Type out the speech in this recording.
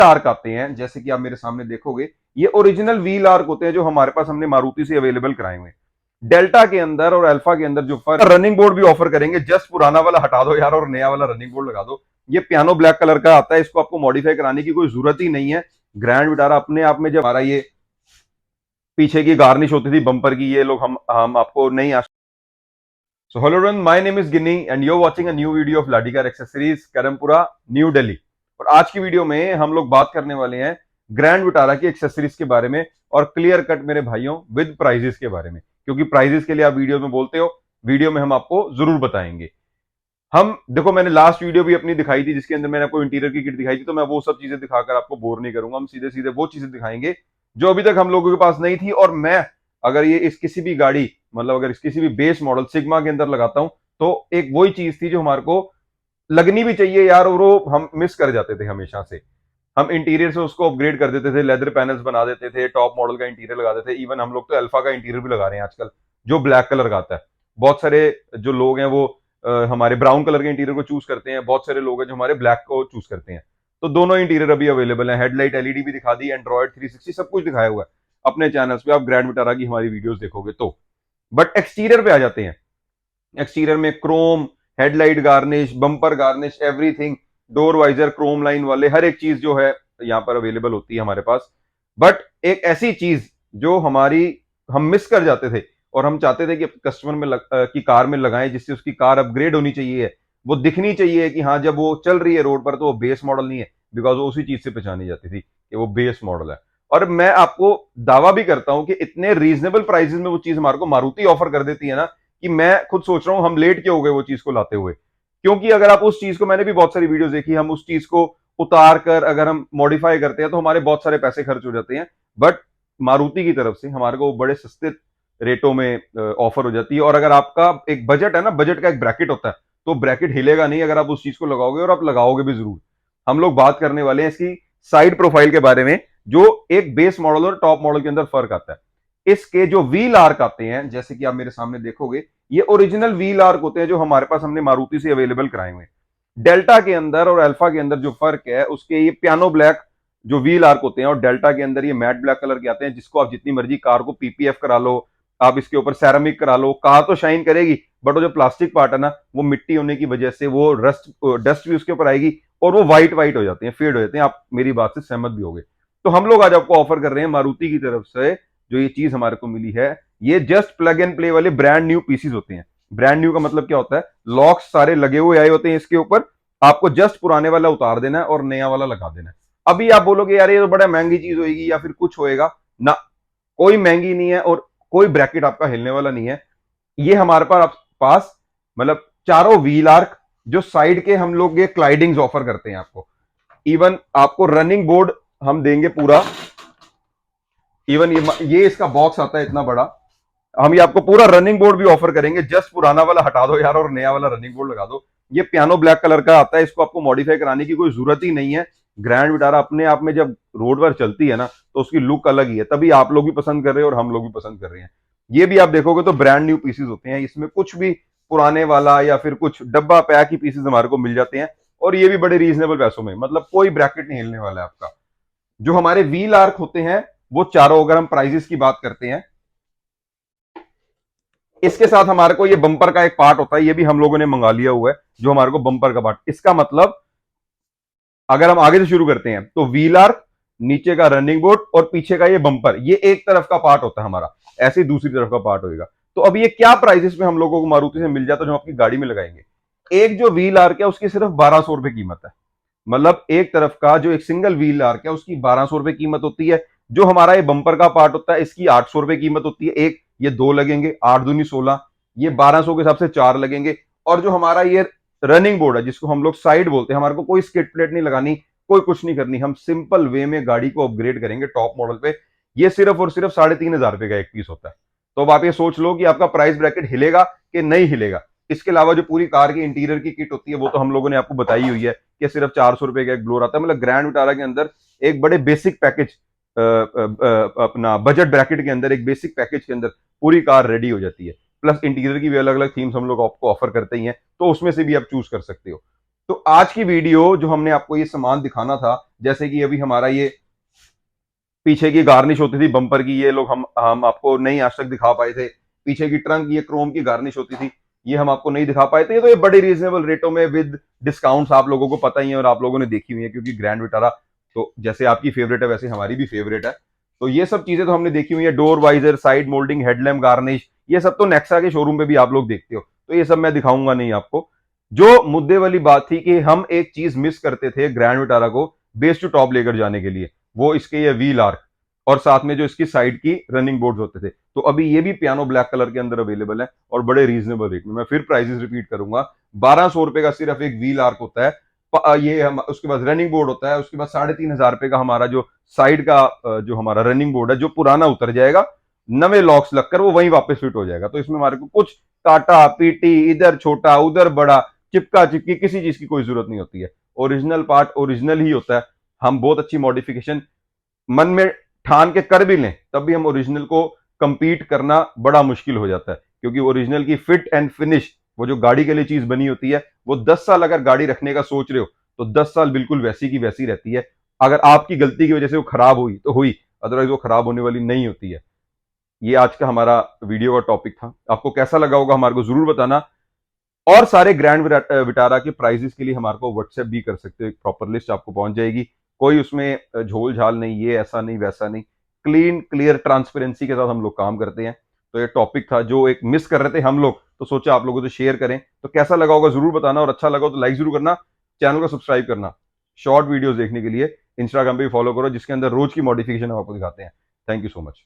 Arc आते हैं, जैसे कि आप मेरे सामने देखोगे, ये ओरिजिनल व्हील आर्क होते हैं जो हमारे पास हमने मारुति से अवेलेबल कराए हुए हैं। डेल्टा के अंदर और अल्फा के अंदर जो फर्क, रनिंग बोर्ड भी ऑफर करेंगे, जस्ट पुराना वाला हटा दो यार और नया वाला रनिंग बोर्ड लगा दो। ये पियानो ब्लैक कलर का आता है, इसको आपको मॉडिफाई कराने की कोई जरूरत ही नहीं है। ग्रैंड विटारा अपने आप में, जब हमारा ये पीछे की गार्निश होती थी बम्पर की, ये लोग हम आपको नहीं आ। So hello everyone, my name is Ginny and you're watching a new video of Ladikar Accessories, Karampura, new Delhi. और आज की वीडियो में हम लोग बात करने वाले हैं ग्रैंड विटारा की एक्सेसरीज के बारे में, और क्लियर कट मेरे भाइयों विद प्राइजेस के बारे में, क्योंकि प्राइजेस के लिए आप वीडियो में बोलते हो, वीडियो में हम आपको जरूर बताएंगे। हम देखो, मैंने लास्ट वीडियो भी अपनी दिखाई थी जिसके अंदर मैंने आपको इंटीरियर की किट दिखाई थी, तो मैं वो सब चीजें दिखाकर आपको बोर नहीं करूंगा। हम सीधे सीधे वो चीजें दिखाएंगे जो अभी तक हम लोगों के पास नहीं थी। और मैं अगर ये इस किसी भी गाड़ी, मतलब अगर इस किसी भी बेस मॉडल सिग्मा के अंदर लगाता हूं, तो एक वही चीज थी जो हमारे को लगनी भी चाहिए यार, और वो हम मिस कर जाते थे हमेशा से। हम इंटीरियर से उसको अपग्रेड कर देते थे, लेदर पैनल्स बना देते थे, टॉप मॉडल का इंटीरियर लगा देते थे। इवन हम लोग तो अल्फा का इंटीरियर भी लगा रहे हैं आजकल, जो ब्लैक कलर का आता है। बहुत सारे जो लोग हैं वो हमारे ब्राउन कलर के इंटीरियर को चूज करते हैं, बहुत सारे लोग हैं जो हमारे ब्लैक को चूज करते हैं। तो दोनों इंटीरियर अभी अवेलेबल है। हेडलाइट एलईडी भी दिखा दी, एंड्रॉइड 360 सब कुछ दिखाया हुआ है अपने चैनल्स पे, आप ग्रैंड विटारा की हमारी वीडियोस देखोगे तो। बट एक्सटीरियर पे आ जाते हैं। एक्सटीरियर में chrome, headlight garnish, bumper garnish, everything, door visor chrome line वाले, हर एक चीज जो है यहाँ पर अवेलेबल होती है हमारे पास। बट एक ऐसी चीज जो हमारी हम मिस कर जाते थे और हम चाहते थे कि कस्टमर में की कार में लगाएं, जिससे उसकी कार अपग्रेड होनी चाहिए, वो दिखनी चाहिए कि हाँ जब वो चल रही है रोड पर तो वो बेस मॉडल नहीं है, बिकॉज वो उसी चीज से पहचानी जाती थी कि वो बेस मॉडल है। और मैं आपको दावा भी करता हूं कि इतने रीजनेबल प्राइसेस में वो चीज हमारे को मारुति ऑफर कर देती है ना, कि मैं खुद सोच रहा हूं हम लेट क्यों हो गए वो चीज को लाते हुए। क्योंकि अगर आप उस चीज को, मैंने भी बहुत सारी वीडियो देखी, हम उस चीज को उतार कर अगर हम मॉडिफाई करते हैं तो हमारे बहुत सारे पैसे खर्च हो जाते हैं। बट मारुति की तरफ से हमारे को बड़े सस्ते रेटों में ऑफर हो जाती है। और अगर आपका एक बजट है ना, बजट का एक ब्रैकेट होता है, तो ब्रैकेट हिलेगा नहीं अगर आप उस चीज को लगाओगे, और आप लगाओगे भी जरूर। हम लोग बात करने वाले हैं इसकी साइड प्रोफाइल के बारे में, जो एक बेस मॉडल और टॉप मॉडल के अंदर फर्क आता है। इसके जो व्हील आर्क आते हैं, जैसे कि आप मेरे सामने देखोगे, ये ओरिजिनल व्हील आर्क होते हैं जो हमारे पास हमने मारुति से अवेलेबल कराए हुए हैं। डेल्टा के अंदर और अल्फा के अंदर जो फर्क है, उसके ये पियानो ब्लैक जो व्हील आर्क होते हैं, और डेल्टा के अंदर ये मैट ब्लैक कलर के आते हैं, जिसको आप जितनी मर्जी कार को पीपीएफ करा लो, आप इसके ऊपर सैरामिक करा लो, कार तो शाइन करेगी, बट वो जो प्लास्टिक पार्ट है ना, वो मिट्टी होने की वजह से वो डस्ट भी उसके ऊपर आएगी, और वो व्हाइट व्हाइट हो जाते हैं, फेड हो जाते हैं। आप मेरी बात से सहमत भी होंगे। तो हम लोग आज आपको ऑफर कर रहे हैं मारुति की तरफ से, जो ये चीज हमारे को मिली है, ये जस्ट प्लग एंड प्ले वाले ब्रांड न्यू पीसीज होते हैं। ब्रांड न्यू का मतलब क्या होता है? लॉक्स सारे लगे हुए आए होते हैं इसके ऊपर, आपको जस्ट पुराने वाला उतार देना है और नया वाला लगा देना है। अभी आप बोलोगे यार ये तो बड़ा महंगी चीज होगी या फिर कुछ होएगा ना, कोई महंगी नहीं है और कोई ब्रैकेट आपका हिलने वाला नहीं है। ये हमारे पास मतलब चारों व्हील आर्क, जो साइड के हम लोग ये क्लाइडिंग्स ऑफर करते हैं आपको। इवन आपको रनिंग बोर्ड हम देंगे पूरा। इवन ये इसका बॉक्स आता है इतना बड़ा, हम ये आपको पूरा रनिंग बोर्ड भी ऑफर करेंगे। जस्ट पुराना वाला हटा दो यार और नया वाला रनिंग बोर्ड लगा दो। ये पियानो ब्लैक कलर का आता है, इसको आपको मॉडिफाई कराने की कोई जरूरत ही नहीं है। ग्रैंड विटारा अपने आप में जब रोड पर चलती है ना, तो उसकी लुक अलग ही है, तभी आप लोग भी पसंद कर रहे हैं और हम लोग भी पसंद कर रहे हैं। ये भी आप देखोगे तो ब्रांड न्यू पीसेस होते हैं, इसमें कुछ भी पुराने वाला या फिर कुछ डब्बा पैक ही पीसेस हमारे को मिल जाते हैं, और ये भी बड़े रीजनेबल पैसों में, मतलब कोई ब्रैकेट नहीं हिलने वाला है आपका। जो हमारे व्हील आर्क होते हैं वो चारों, अगर हम प्राइजेस की बात करते हैं, इसके साथ हमारे को ये बम्पर का एक पार्ट होता है, ये भी हम लोगों ने मंगा लिया हुआ है, जो हमारे को बम्पर का पार्ट। इसका मतलब अगर हम आगे से शुरू करते हैं तो व्हील आर्क, नीचे का रनिंग बोर्ड और पीछे का ये बम्पर, ये एक तरफ का पार्ट होता है हमारा, ऐसे ही दूसरी तरफ का पार्ट होगा। तो अब ये क्या प्राइजेस में हम लोगों को मारुति से मिल जाता है जो अपनी गाड़ी में लगाएंगे? एक जो व्हील आर्क है उसकी सिर्फ 1200 रुपए कीमत है। मतलब एक तरफ का जो एक सिंगल व्हील आर्क है उसकी 1200 रुपए कीमत होती है। जो हमारा ये बम्पर का पार्ट होता है इसकी 800 रुपए कीमत होती है। एक ये दो लगेंगे, 8 दूनी 16, ये 1200 के हिसाब से 4 लगेंगे। और जो हमारा ये रनिंग बोर्ड है, जिसको हम लोग साइड बोलते हैं, हमारे को कोई स्किड प्लेट नहीं लगानी, कोई कुछ नहीं करनी, हम सिंपल वे में गाड़ी को अपग्रेड करेंगे टॉप मॉडल पे। ये सिर्फ और सिर्फ 3500 रुपए का एक पीस होता है। तो अब आप ये सोच लो कि आपका प्राइस ब्रैकेट हिलेगा कि नहीं हिलेगा। इसके अलावा जो पूरी कार की इंटीरियर की किट होती है वो तो हम लोगों ने आपको बताई हुई है कि सिर्फ 400 रुपए का एक ब्लोर आता है। मतलब ग्रैंड विटारा के अंदर एक बड़े बेसिक पैकेज, अपना बजट ब्रैकेट के अंदर एक बेसिक पैकेज के अंदर पूरी कार रेडी हो जाती है। प्लस इंटीरियर की भी अलग अलग थीम्स हम लोग आपको ऑफर करते ही हैं, तो उसमें से भी आप चूज कर सकते हो। तो आज की वीडियो जो हमने आपको ये सामान दिखाना था, जैसे कि अभी हमारा ये पीछे की गार्निश होती थी बम्पर की, ये लोग हम आपको नहीं आज तक दिखा पाए थे। पीछे की ट्रंक ये क्रोम की गार्निश होती थी, ये हम आपको नहीं दिखा पाए थे। ये तो ये बड़े रीजनेबल रेटों में विद डिस्काउंट्स आप लोगों को पता ही है और आप लोगों ने देखी हुई है, क्योंकि ग्रैंड विटारा तो जैसे आपकी फेवरेट है वैसे हमारी भी फेवरेट है। तो ये सब चीजें तो हमने देखी हुई है, door visor, side moulding, headlamp garnish, ये सब तो नेक्सा के शोरूम पे भी आप लोग देखते हो, तो ये सब मैं दिखाऊंगा नहीं आपको। जो मुद्दे वाली बात थी कि हम एक चीज मिस करते थे ग्रैंड विटारा को बेस टू टॉप लेकर जाने के लिए, वो इसके ये व्हील आर्क और साथ में जो इसकी साइड की रनिंग बोर्ड्स होते थे। तो अभी ये भी पियानो ब्लैक कलर के अंदर अवेलेबल है और बड़े रीजनेबल रेट में। मैं फिर प्राइसेस रिपीट करूंगा, 1200 रुपए का सिर्फ एक व्हील आर्क होता है। ये हम उसके बाद रनिंग बोर्ड होता है, उसके बाद 3500 रुपए का हमारा जो साइड का जो हमारा रनिंग बोर्ड है, जो पुराना उतर जाएगा, नवे लॉक्स लगकर वो वहीं वापस फिट हो जाएगा। तो इसमें हमारे को कुछ काटा पीटी, इधर छोटा उधर बड़ा, चिपका चिपकी, किसी चीज की कोई जरूरत नहीं होती है। ओरिजिनल पार्ट ओरिजिनल ही होता है। हम बहुत अच्छी मॉडिफिकेशन मन में ठान के कर भी लें तब भी हम ओरिजिनल को कंपीट करना बड़ा मुश्किल हो जाता है, क्योंकि ओरिजिनल की फिट एंड फिनिश, वो जो गाड़ी के लिए चीज बनी होती है, वो 10 साल अगर गाड़ी रखने का सोच रहे हो तो 10 साल बिल्कुल वैसी की वैसी रहती है। अगर आपकी गलती की वजह से वो खराब हुई तो हुई, अदरवाइज वो खराब होने वाली नहीं होती है। ये आज का हमारा वीडियो का टॉपिक था। आपको कैसा लगा होगा हमारे को जरूर बताना। और सारे ग्रैंड विटारा के प्राइजेस के लिए हमारे को व्हाट्सएप भी कर सकते हो, एक प्रॉपर लिस्ट आपको पहुंच जाएगी। कोई उसमें झोल झाल नहीं, ये ऐसा नहीं वैसा नहीं, क्लीन क्लियर ट्रांसपेरेंसी के साथ हम लोग काम करते हैं। तो ये टॉपिक था जो एक मिस कर रहे थे हम लोग, तो सोचा आप लोगों से शेयर करें। तो कैसा लगा होगा जरूर बताना, और अच्छा लगा हो तो लाइक जरूर करना, चैनल को सब्सक्राइब करना। शॉर्ट वीडियोस देखने के लिए इंस्टाग्राम पे भी फॉलो करो, जिसके अंदर रोज की मॉडिफिकेशन हम आपको दिखाते हैं। Thank you so much.